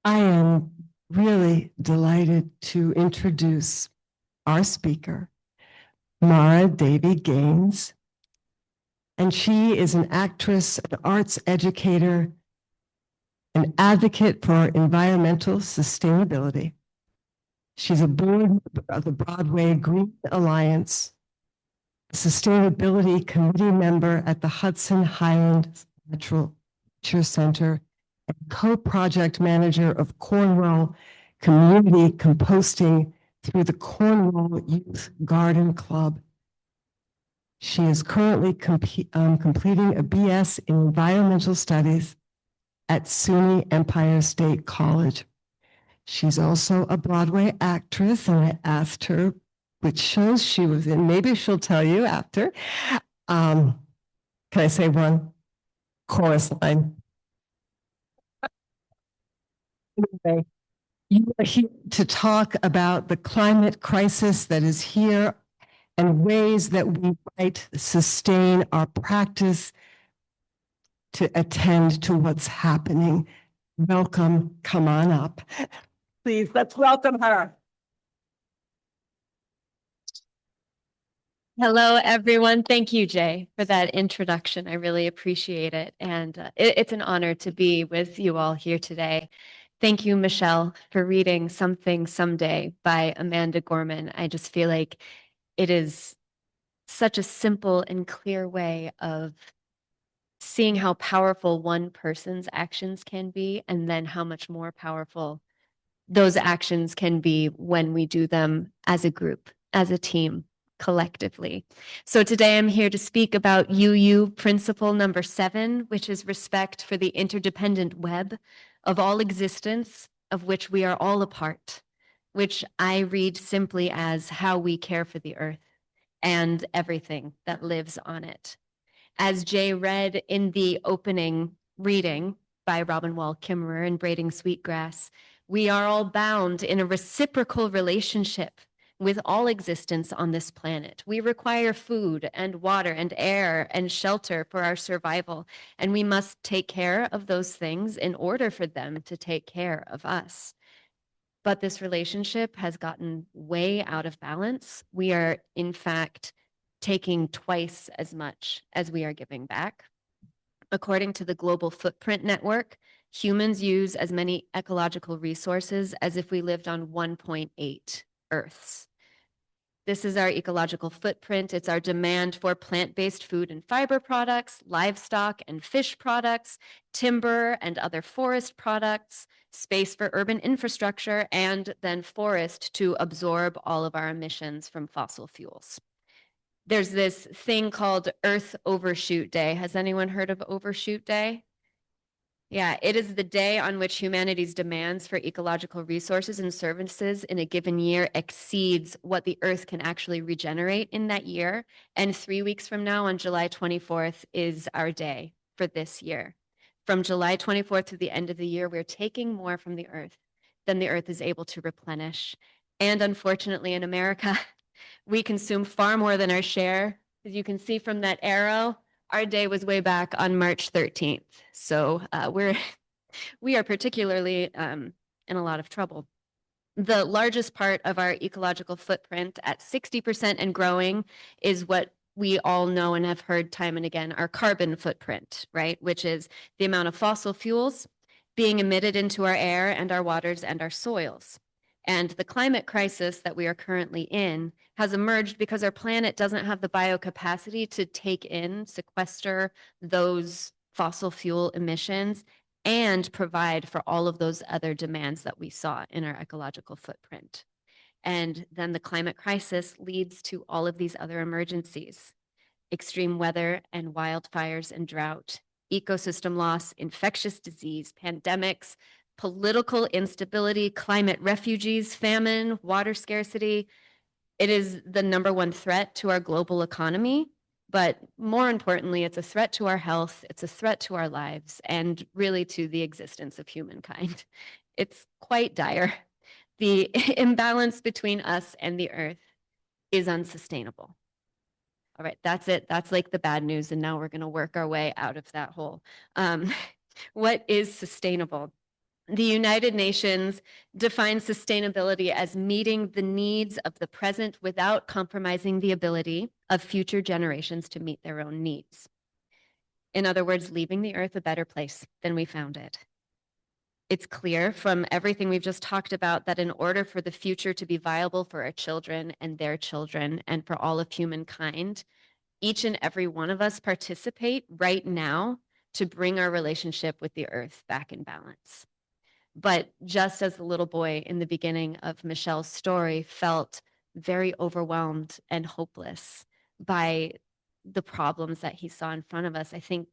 I am really delighted to introduce our speaker, Mara Davi Gaines. And she is an actress, an arts educator, an advocate for environmental sustainability. She's a board member of the Broadway Green Alliance, a sustainability committee member at the Hudson Highlands Natural Nature Center, and co-project manager of Cornwall Community Composting through the Cornwall Youth Garden Club. She is currently completing a BS in Environmental Studies at SUNY Empire State College. She's also a Broadway actress, and I asked her which shows she was in. Maybe she'll tell you after. Can I say one? Chorus line. Anyway, you are here to talk about the climate crisis that is here and ways that we might sustain our practice to attend to what's happening. Welcome. Come on up. Please, let's welcome her. Hello, everyone. Thank you, Jay, for that introduction. I really appreciate it. And it's an honor to be with you all here today. Thank you, Michelle, for reading Something Someday by Amanda Gorman. I just feel like it is such a simple and clear way of seeing how powerful one person's actions can be, and then how much more powerful those actions can be when we do them as a group, as a team, collectively. So today I'm here to speak about UU principle number 7, which is respect for the interdependent web of all existence, of which we are all a part, which I read simply as how we care for the earth and everything that lives on it. As Jay read in the opening reading by Robin Wall Kimmerer in Braiding Sweetgrass, we are all bound in a reciprocal relationship with all existence on this planet. We require food and water and air and shelter for our survival, and we must take care of those things in order for them to take care of us. But this relationship has gotten way out of balance. We are, in fact, taking twice as much as we are giving back. According to the Global Footprint Network, humans use as many ecological resources as if we lived on 1.8 Earths. This is our ecological footprint. It's our demand for plant-based food and fiber products, livestock and fish products, timber and other forest products, space for urban infrastructure, and then forest to absorb all of our emissions from fossil fuels. There's this thing called Earth Overshoot Day. Has anyone heard of Overshoot Day? Yeah, it is the day on which humanity's demands for ecological resources and services in a given year exceeds what the Earth can actually regenerate in that year. And 3 weeks from now, on July 24th, is our day for this year. From July 24th to the end of the year, we're taking more from the Earth than the Earth is able to replenish. And unfortunately, in America, we consume far more than our share. As you can see from that arrow, our day was way back on March 13th. So we are particularly in a lot of trouble. The largest part of our ecological footprint at 60% and growing is what we all know and have heard time and again, our carbon footprint, right? Which is the amount of fossil fuels being emitted into our air and our waters and our soils. And the climate crisis that we are currently in has emerged because our planet doesn't have the biocapacity to take in, sequester those fossil fuel emissions and provide for all of those other demands that we saw in our ecological footprint. And then the climate crisis leads to all of these other emergencies: extreme weather and wildfires and drought, ecosystem loss, infectious disease, pandemics, political instability, climate refugees, famine, water scarcity. It is the #1 threat to our global economy, but more importantly, it's a threat to our health, it's a threat to our lives, and really to the existence of humankind. It's quite dire. The imbalance between us and the earth is unsustainable. All right, that's it. That's like the bad news, and now we're going to work our way out of that hole. What is sustainable? The United Nations defines sustainability as meeting the needs of the present without compromising the ability of future generations to meet their own needs. In other words, leaving the earth a better place than we found it. It's clear from everything we've just talked about that in order for the future to be viable for our children and their children and for all of humankind, each and every one of us participate right now to bring our relationship with the earth back in balance. But just as the little boy in the beginning of Michelle's story felt very overwhelmed and hopeless by the problems that he saw in front of us, I think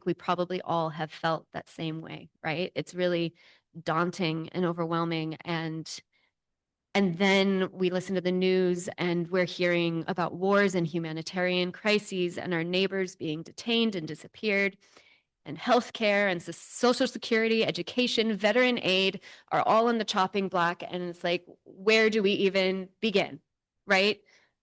we probably all have felt that same way, right? It's really daunting and overwhelming, and then we listen to the news and we're hearing about wars and humanitarian crises and our neighbors being detained and disappeared, and healthcare and social security, education, veteran aid are all on the chopping block. And it's like, where do we even begin, right?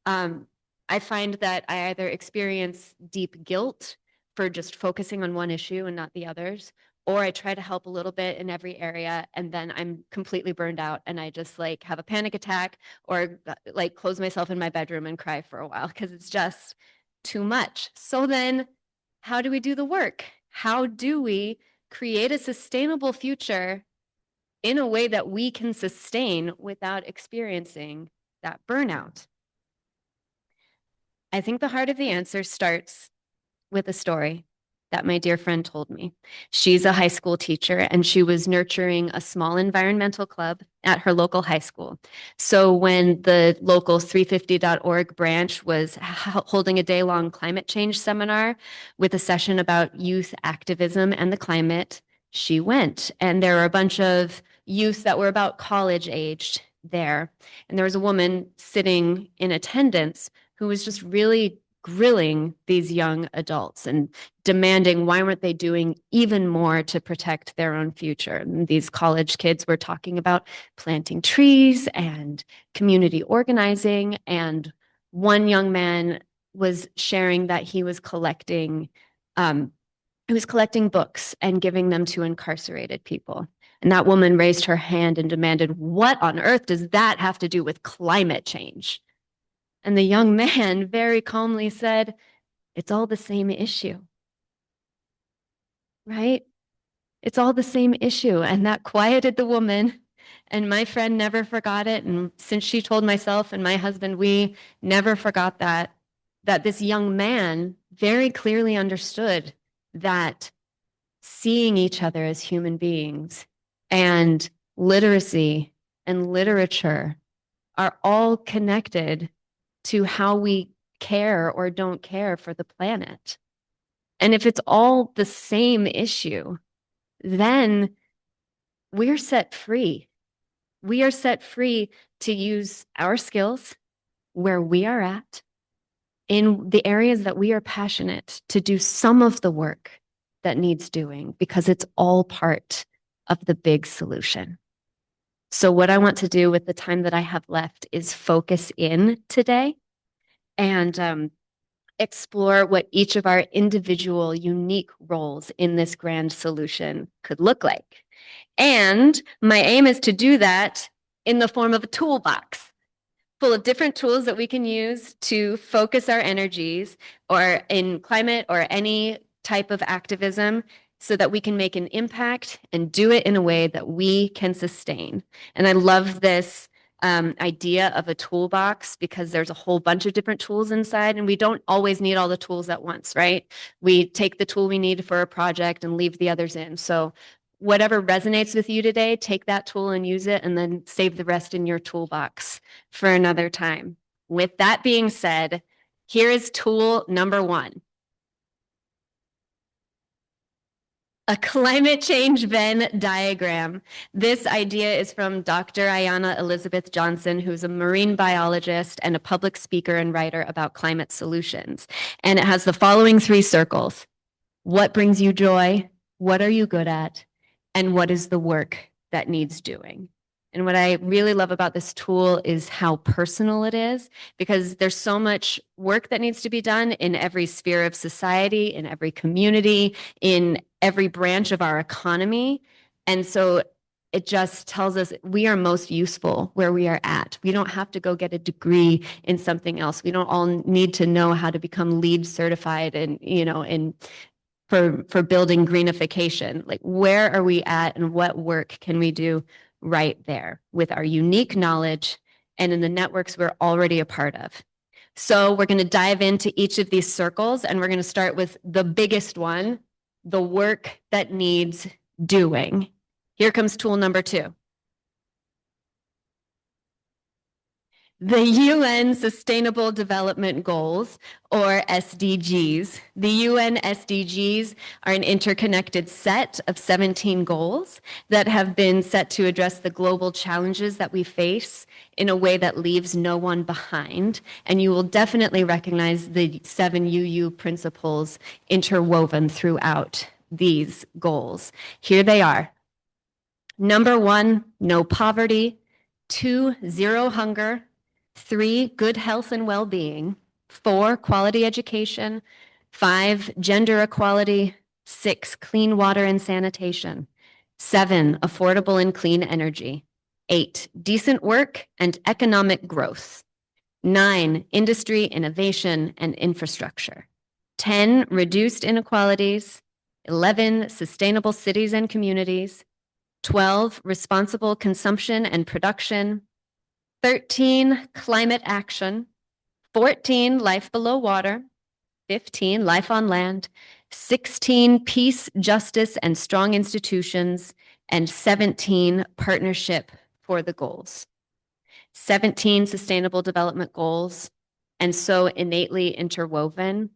I find that I either experience deep guilt for just focusing on one issue and not the others, or I try to help a little bit in every area, and then I'm completely burned out and I just like have a panic attack or like close myself in my bedroom and cry for a while because it's just too much. So then how do we do the work? How do we create a sustainable future in a way that we can sustain without experiencing that burnout? I think the heart of the answer starts with a story that my dear friend told me. She's a high school teacher and she was nurturing a small environmental club at her local high school. So when the local 350.org branch was holding a day-long climate change seminar with a session about youth activism and the climate, she went. And there were a bunch of youth that were about college aged there. And there was a woman sitting in attendance who was just really grilling these young adults and demanding why weren't they doing even more to protect their own future. And these college kids were talking about planting trees and community organizing. And one young man was sharing that he was collecting books and giving them to incarcerated people. And that woman raised her hand and demanded, "What on earth does that have to do with climate change?" And the young man very calmly said, "It's all the same issue." Right? It's all the same issue. And that quieted the woman. And my friend never forgot it. And since she told myself and my husband, we never forgot that this young man very clearly understood that seeing each other as human beings and literacy and literature are all connected to how we care or don't care for the planet. And if it's all the same issue, then we're set free. We are set free to use our skills where we are at in the areas that we are passionate to do some of the work that needs doing because it's all part of the big solution. So what I want to do with the time that I have left is focus in today and explore what each of our individual unique roles in this grand solution could look like. And my aim is to do that in the form of a toolbox full of different tools that we can use to focus our energies or in climate or any type of activism so that we can make an impact and do it in a way that we can sustain. And I love this idea of a toolbox because there's a whole bunch of different tools inside and we don't always need all the tools at once, right? We take the tool we need for a project and leave the others in. So whatever resonates with you today, take that tool and use it and then save the rest in your toolbox for another time. With that being said, here is tool number 1. A climate change Venn diagram. This idea is from Dr. Ayanna Elizabeth Johnson, who's a marine biologist and a public speaker and writer about climate solutions. And it has the following 3 circles. What brings you joy? What are you good at? And what is the work that needs doing? And what I really love about this tool is how personal it is, because there's so much work that needs to be done in every sphere of society, in every community, in every branch of our economy. And so it just tells us we are most useful where we are at. We don't have to go get a degree in something else. We don't all need to know how to become LEED certified and, for building greenification. Like, where are we at and what work can we do right there with our unique knowledge and in the networks we're already a part of? So we're going to dive into each of these circles, and we're going to start with the biggest one, the work that needs doing. Here comes tool number 2. The UN Sustainable Development Goals, or SDGs. The UN SDGs are an interconnected set of 17 goals that have been set to address the global challenges that we face in a way that leaves no one behind. And you will definitely recognize the 7 UU principles interwoven throughout these goals. Here they are. Number 1, no poverty. 2, zero hunger. 3, good health and well-being. 4, quality education. 5, gender equality. 6, clean water and sanitation. 7, affordable and clean energy. 8, decent work and economic growth. 9, industry, innovation, and infrastructure. 10, reduced inequalities. 11, sustainable cities and communities. 12, responsible consumption and production. 13, climate action. 14, life below water. 15, life on land. 16, peace, justice, and strong institutions. And 17, partnership for the goals. 17 sustainable development goals, and so innately interwoven.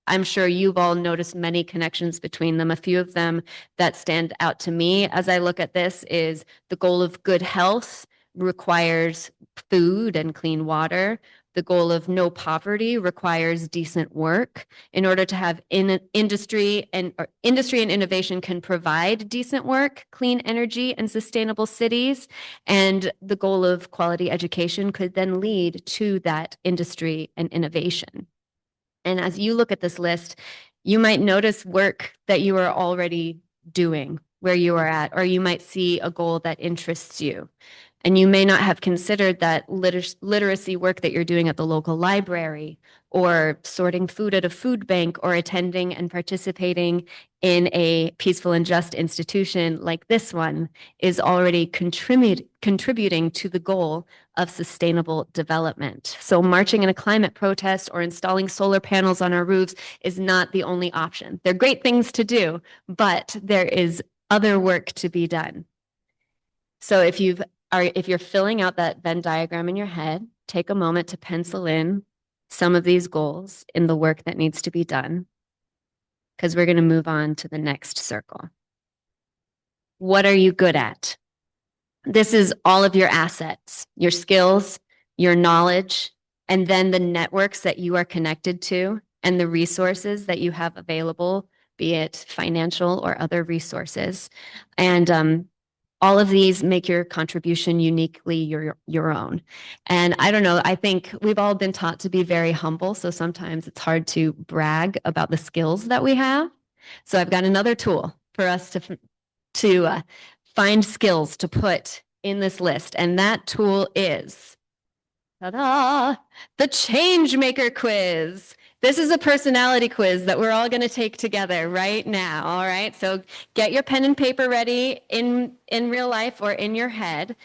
I'm sure you've all noticed many connections between them. A few of them that stand out to me as I look at this is the goal of good health requires food and clean water. The goal of no poverty requires decent work. In order to have industry and innovation can provide decent work, clean energy, and sustainable cities. And the goal of quality education could then lead to that industry and innovation. And as you look at this list, you might notice work that you are already doing where you are at, or you might see a goal that interests you. And you may not have considered that literacy work that you're doing at the local library, or sorting food at a food bank, or attending and participating in a peaceful and just institution like this one is already contributing to the goal of sustainable development. So marching in a climate protest or installing solar panels on our roofs is not the only option. They're great things to do, but there is other work to be done. So if you're filling out that Venn diagram in your head, take a moment to pencil in some of these goals in the work that needs to be done, because we're going to move on to the next circle. What are you good at? This is all of your assets, your skills, your knowledge, and then the networks that you are connected to and the resources that you have available, be it financial or other resources. And all of these make your contribution uniquely your own. And I don't know, I think we've all been taught to be very humble, so sometimes it's hard to brag about the skills that we have. So I've got another tool for us to find skills to put in this list, and that tool is, ta-da, the Changemaker quiz. This is a personality quiz that we're all going to take together right now, all right? So get your pen and paper ready in real life or in your head.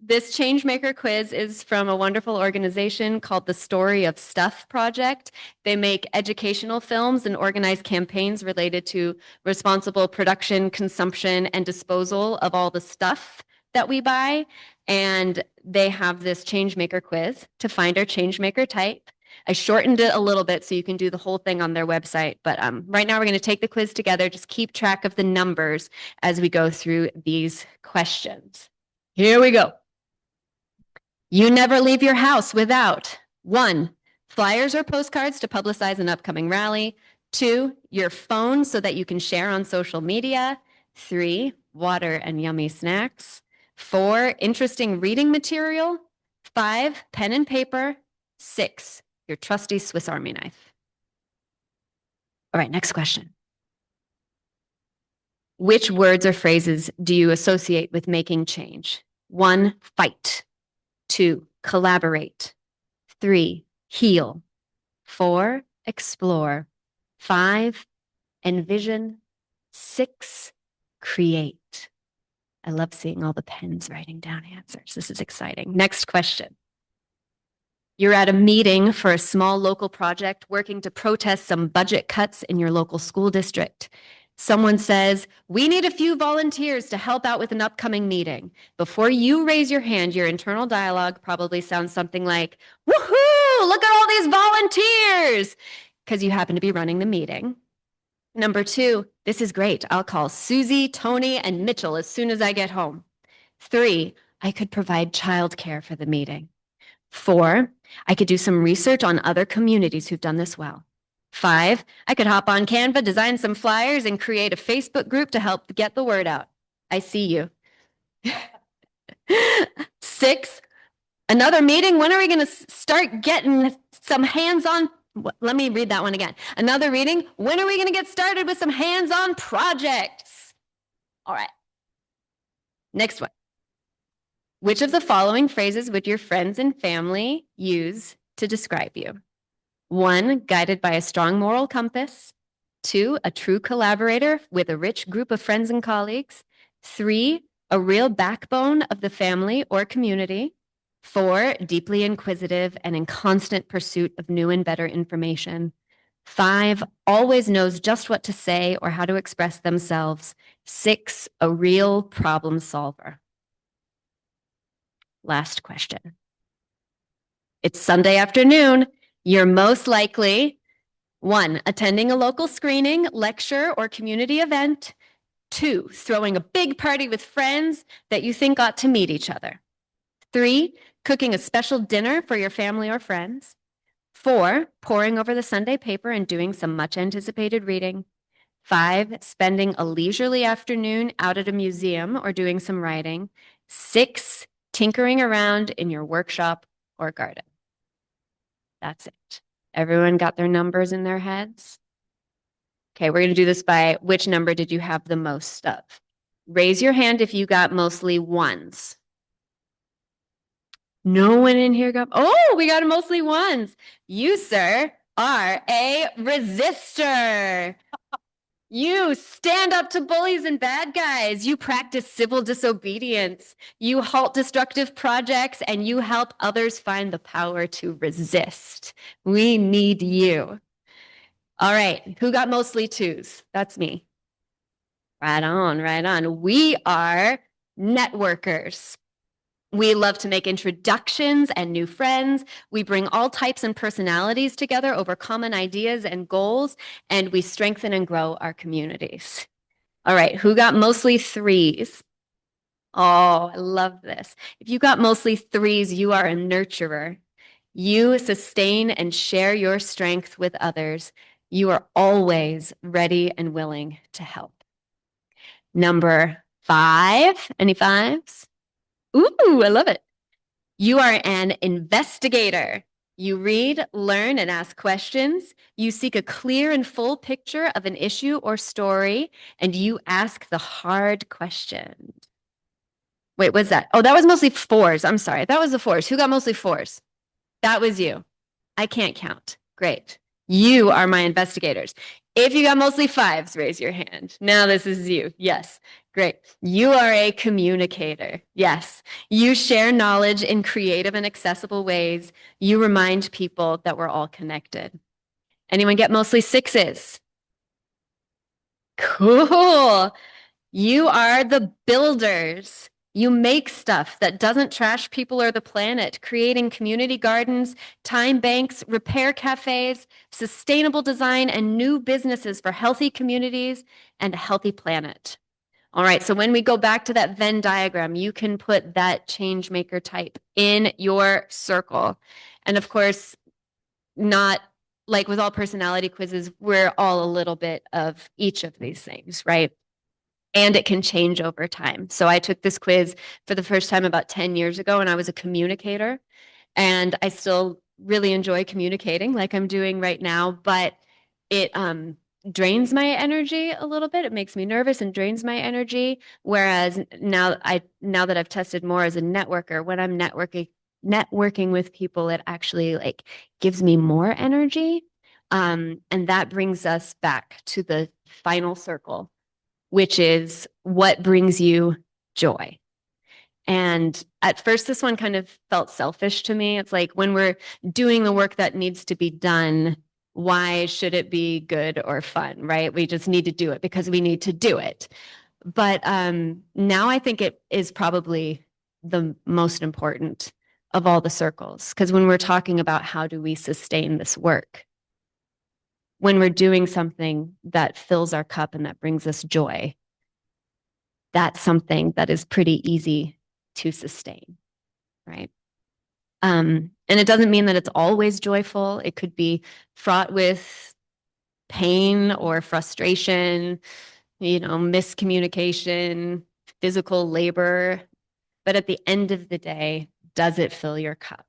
This Changemaker quiz is from a wonderful organization called the Story of Stuff Project. They make educational films and organize campaigns related to responsible production, consumption, and disposal of all the stuff that we buy. And they have this Changemaker quiz to find our Changemaker type. I shortened it a little bit so you can do the whole thing on their website. But right now we're going to take the quiz together. Just keep track of the numbers as we go through these questions. Here we go. You never leave your house without 1, flyers or postcards to publicize an upcoming rally. 2, your phone so that you can share on social media. 3, water and yummy snacks. 4, interesting reading material. 5, pen and paper. 6, your trusty Swiss Army knife. All right, next question. Which words or phrases do you associate with making change? 1, fight. 2, collaborate. 3, heal. 4, explore. 5, envision. 6, create. I love seeing all the pens writing down answers. This is exciting. Next question. You're at a meeting for a small local project working to protest some budget cuts in your local school district. Someone says, we need a few volunteers to help out with an upcoming meeting. Before you raise your hand, your internal dialogue probably sounds something like, woohoo, look at all these volunteers, because you happen to be running the meeting. Number 2, this is great. I'll call Susie, Tony, and Mitchell as soon as I get home. 3, I could provide childcare for the meeting. 4, I could do some research on other communities who've done this well. 5, I could hop on Canva, design some flyers, and create a Facebook group to help get the word out. I see you. 6, another meeting. When are we going to start getting some hands-on? Let me read that one again. Another reading. When are we going to get started with some hands-on projects? All right. Next one. Which of the following phrases would your friends and family use to describe you? 1, guided by a strong moral compass. 2, a true collaborator with a rich group of friends and colleagues. 3, a real backbone of the family or community. 4, deeply inquisitive and in constant pursuit of new and better information. 5, always knows just what to say or how to express themselves. 6, a real problem solver. Last question. It's Sunday afternoon. You're most likely 1, attending a local screening, lecture, or community event. 2, throwing a big party with friends that you think ought to meet each other. 3, cooking a special dinner for your family or friends. 4, poring over the Sunday paper and doing some much anticipated reading. 5, spending a leisurely afternoon out at a museum or doing some writing. 6, tinkering around in your workshop or garden. That's it. Everyone got their numbers in their heads? Okay, we're going to do this by which number did you have the most of? Raise your hand if you got mostly 1s. No one in here got, oh, we got mostly 1s. You, sir, are a resistor. You stand up to bullies and bad guys. You practice civil disobedience. You halt destructive projects and you help others find the power to resist. We need you. All right, who got mostly 2s? That's me. Right on, right on. We are networkers. We love to make introductions and new friends. We bring all types and personalities together over common ideas and goals, and we strengthen and grow our communities. All right, who got mostly 3s? Oh, I love this. If you got mostly 3s, you are a nurturer. You sustain and share your strength with others. You are always ready and willing to help. Number 5, any 5s? Ooh, I love it. You are an investigator. You read, learn, and ask questions. You seek a clear and full picture of an issue or story, and you ask the hard questions. Wait, what's that? Oh, that was mostly 4s. I'm sorry. That was the 4s. Who got mostly 4s? That was you. I can't count. Great. You are my investigators. If you got mostly 5s, raise your hand. Now this is you. Yes. Great. You are a communicator. Yes. You share knowledge in creative and accessible ways. You remind people that we're all connected. Anyone get mostly 6s? Cool. You are the builders. You make stuff that doesn't trash people or the planet, creating community gardens, time banks, repair cafes, sustainable design, and new businesses for healthy communities and a healthy planet. All right, so when we go back to that Venn diagram, you can put that change maker type in your circle. And of course, not like with all personality quizzes, we're all a little bit of each of these things, right? And it can change over time. So I took this quiz for the first time about 10 years ago, and I was a communicator. And I still really enjoy communicating like I'm doing right now, but it drains my energy a little bit. It makes me nervous and drains my energy. Whereas now that I've tested more as a networker, when I'm networking with people, it actually like gives me more energy. And that brings us back to the final circle, which is what brings you joy. And at first, this one kind of felt selfish to me. It's like when we're doing the work that needs to be done, why should it be good or fun, right? We just need to do it because we need to do it. But now I think it is probably the most important of all the circles. Because when we're talking about how do we sustain this work, when we're doing something that fills our cup and that brings us joy, that's something that is pretty easy to sustain, right? And it doesn't mean that it's always joyful. It could be fraught with pain or frustration, miscommunication, physical labor. But at the end of the day, does it fill your cup?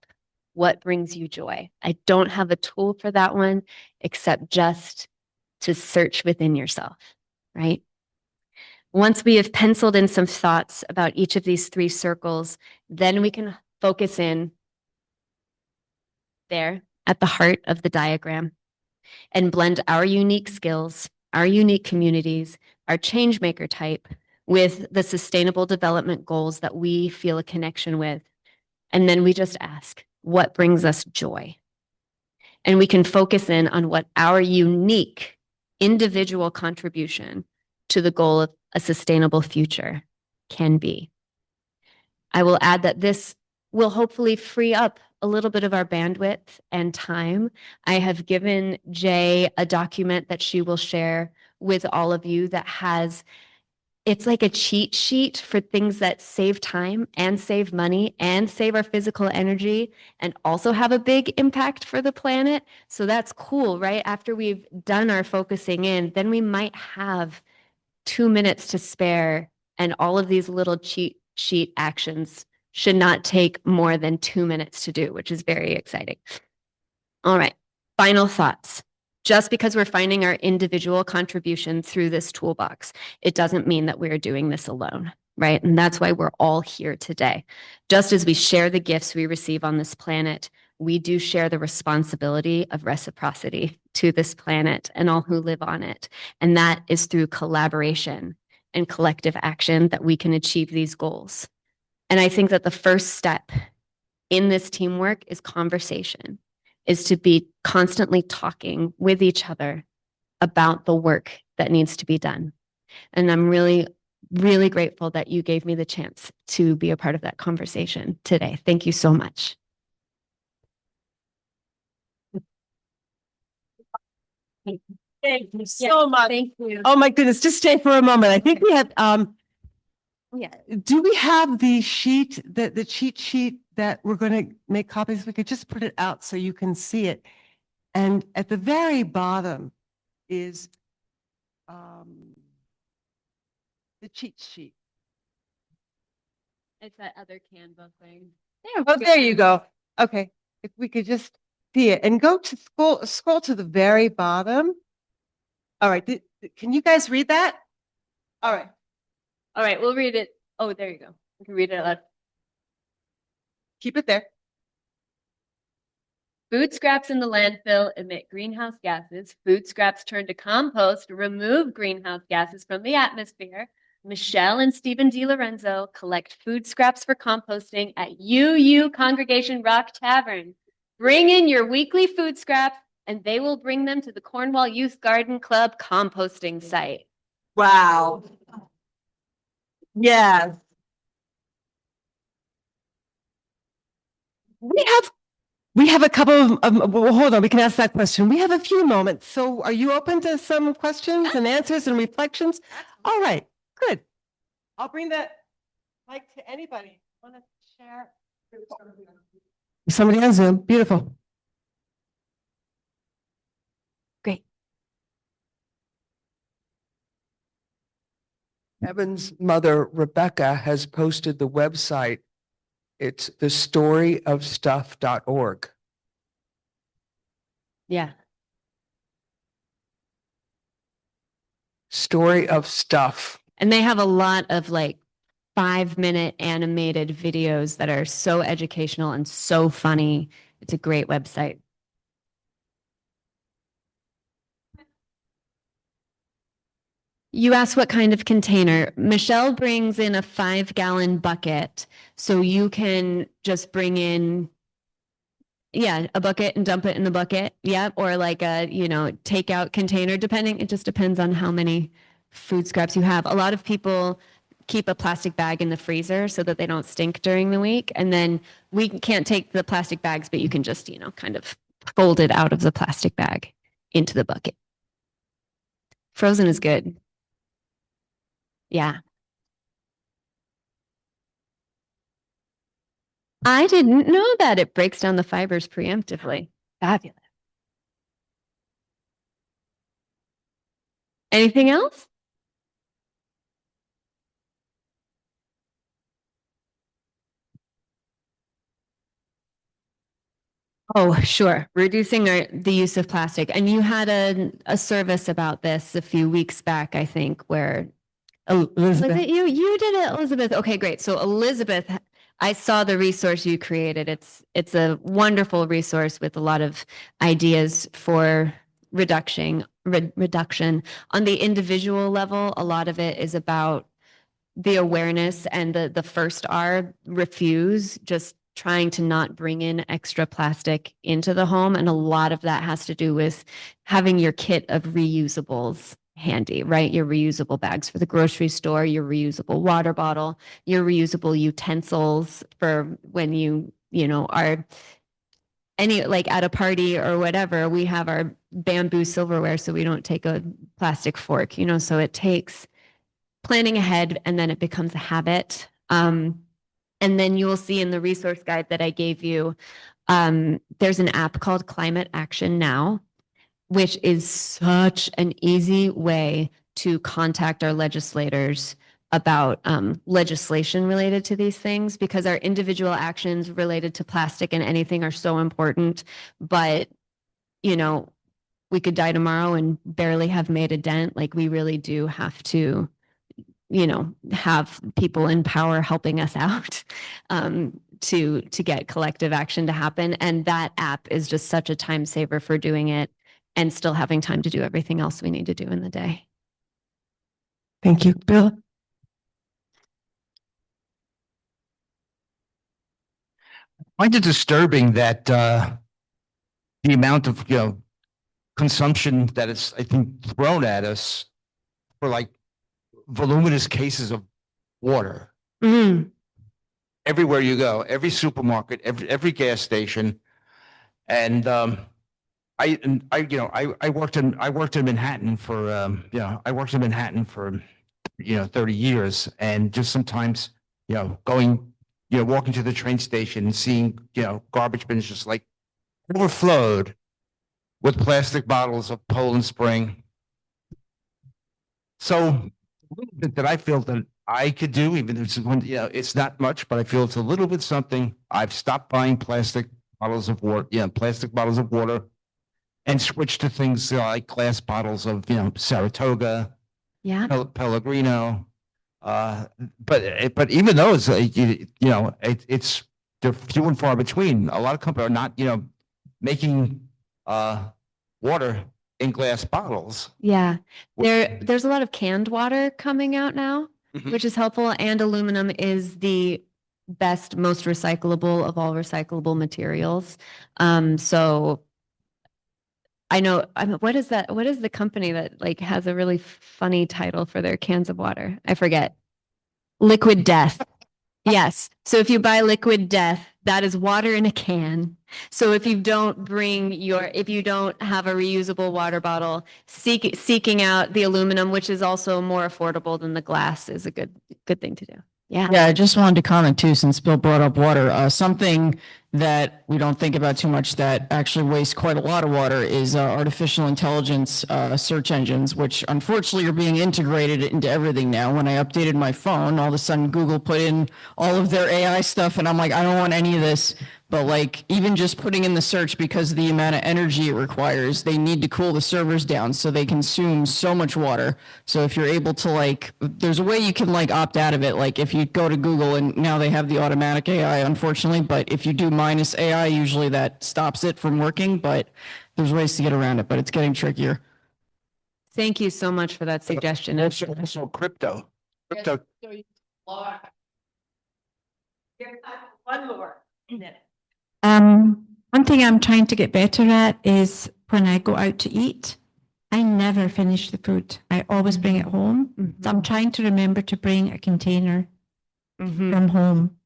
What brings you joy? I don't have a tool for that one except just to search within yourself, right? Once we have penciled in some thoughts about each of these 3 circles, then we can focus in there at the heart of the diagram and blend our unique skills, our unique communities, our change maker type with the sustainable development goals that we feel a connection with. And then we just ask, what brings us joy? And we can focus in on what our unique individual contribution to the goal of a sustainable future can be. I will add that this will hopefully free up a little bit of our bandwidth and time. I have given Jay a document that she will share with all of you that has, it's like a cheat sheet for things that save time and save money and save our physical energy and also have a big impact for the planet. So that's cool, right? After we've done our focusing in, then we might have 2 minutes to spare, and all of these little cheat sheet actions should not take more than 2 minutes to do, which is very exciting. All right, final thoughts. Just because we're finding our individual contribution through this toolbox, it doesn't mean that we're doing this alone, right? And that's why we're all here today. Just as we share the gifts we receive on this planet, we do share the responsibility of reciprocity to this planet and all who live on it. And that is through collaboration and collective action that we can achieve these goals. And I think that the first step in this teamwork is conversation, is to be constantly talking with each other about the work that needs to be done. And I'm really, really grateful that you gave me the chance to be a part of that conversation today. Thank you so much. Thank you so much. Thank you. Oh my goodness, just stay for a moment. I think we have, Yeah. do we have the sheet, the cheat sheet that we're going to make copies? We could just put it out so you can see it. And at the very bottom is the cheat sheet. It's that other Canva thing. Oh, there you go. Okay. If we could just see it and go to scroll to the very bottom. All right. Can you guys read that? All right. All right, we'll read it. Oh, there you go. We can read it out loud. Keep it there. Food scraps in the landfill emit greenhouse gases. Food scraps turn to compost, remove greenhouse gases from the atmosphere. Michelle and Stephen DiLorenzo collect food scraps for composting at UU Congregation Rock Tavern. Bring in your weekly food scraps and they will bring them to the Cornwall Youth Garden Club composting site. Wow. Yes. We have a couple of well, hold on, we can ask that question. We have a few moments. So are you open to some questions and answers and reflections? All right, good. I'll bring that mic to anybody. Want to share? Somebody on Zoom. Beautiful. Great. Evan's mother, Rebecca, has posted the website. It's thestoryofstuff.org. Yeah. Story of stuff. And they have a lot of like 5-minute animated videos that are so educational and so funny. It's a great website. You asked what kind of container. Michelle brings in a 5-gallon bucket, so you can just bring in, yeah, a bucket and dump it in the bucket. Yeah, or like a, takeout container, depending. It just depends on how many food scraps you have. A lot of people keep a plastic bag in the freezer so that they don't stink during the week. And then we can't take the plastic bags, but you can just, kind of fold it out of the plastic bag into the bucket. Frozen is good. Yeah. I didn't know that. It breaks down the fibers preemptively. Fabulous. Anything else? Oh, sure. Reducing the use of plastic. And you had a service about this a few weeks back, I think, where Elizabeth. was it you? You did it, Elizabeth. Okay, great. So Elizabeth, I saw the resource you created. It's a wonderful resource with a lot of ideas for reduction. On the individual level. A lot of it is about the awareness and the first R, refuse, just trying to not bring in extra plastic into the home. And a lot of that has to do with having your kit of reusables handy, right? Your reusable bags for the grocery store, your reusable water bottle, your reusable utensils for when you are like at a party or whatever. We have our bamboo silverware so we don't take a plastic fork, so it takes planning ahead, and then it becomes a habit. And then you will see in the resource guide that I gave you, there's an app called Climate Action Now, which is such an easy way to contact our legislators about legislation related to these things, because our individual actions related to plastic and anything are so important. But, we could die tomorrow and barely have made a dent. Like, we really do have to have people in power helping us out to get collective action to happen. And that app is just such a time saver for doing it and still having time to do everything else we need to do in the day. Thank you, Bill. I find it disturbing that the amount of consumption that is, I think, thrown at us for like voluminous cases of water. Mm. Everywhere you go, every supermarket, every gas station, and I worked in Manhattan for 30 years, and just sometimes going walking to the train station and seeing garbage bins just like overflowed with plastic bottles of Poland Spring. So a little bit that I feel that I could do, even if it's not much, but I feel it's a little bit something. I've stopped buying plastic bottles of water, and switched to things like glass bottles of, Saratoga, Yeah. Pellegrino. But even those, it's they're few and far between. A lot of companies are not, making water in glass bottles. Yeah. There's a lot of canned water coming out now, which is helpful. And aluminum is the best, most recyclable of all recyclable materials. So I know, what is that? What is the company that like has a really funny title for their cans of water? I forget. Liquid Death. Yes. So if you buy Liquid Death, that is water in a can. So if you don't have a reusable water bottle, seeking out the aluminum, which is also more affordable than the glass, is a good thing to do. Yeah. Yeah, I just wanted to comment too, since Bill brought up water. Something that we don't think about too much that actually wastes quite a lot of water is artificial intelligence search engines, which unfortunately are being integrated into everything now. When I updated my phone, all of a sudden Google put in all of their AI stuff, and I'm like, I don't want any of this. But like even just putting in the search, because of the amount of energy it requires, they need to cool the servers down, so they consume so much water. So if you're able to like, there's a way you can like opt out of it. Like if you go to Google and now they have the automatic AI, unfortunately, but if you do minus AI, usually that stops it from working, but there's ways to get around it, but it's getting trickier. Thank you so much for that suggestion. Also crypto. Crypto. One more. One thing I'm trying to get better at is when I go out to eat, I never finish the food. I always bring it home. So I'm trying to remember to bring a container from home.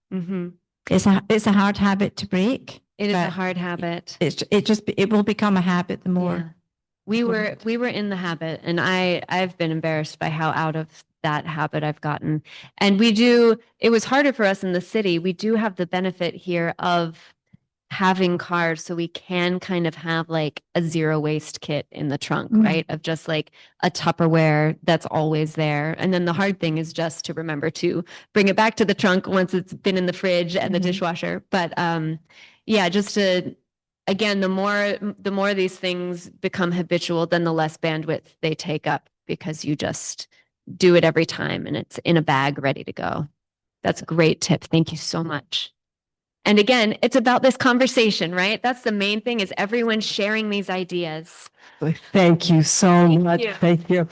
It's a hard habit to break. It is a but hard habit. It will become a habit the more. Yeah. We were in the habit, and I've been embarrassed by how out of that habit I've gotten. And it was harder for us in the city. We do have the benefit here of having cars, so we can kind of have like a zero waste kit in the trunk, right? Of just like a Tupperware that's always there. And then the hard thing is just to remember to bring it back to the trunk once it's been in the fridge and the dishwasher. But yeah, just to, again, the more these things become habitual, then the less bandwidth they take up, because you just do it every time and it's in a bag ready to go. That's a great tip. Thank you so much. And again, it's about this conversation, right? That's the main thing, is everyone sharing these ideas. Thank you so much. you. Thank you.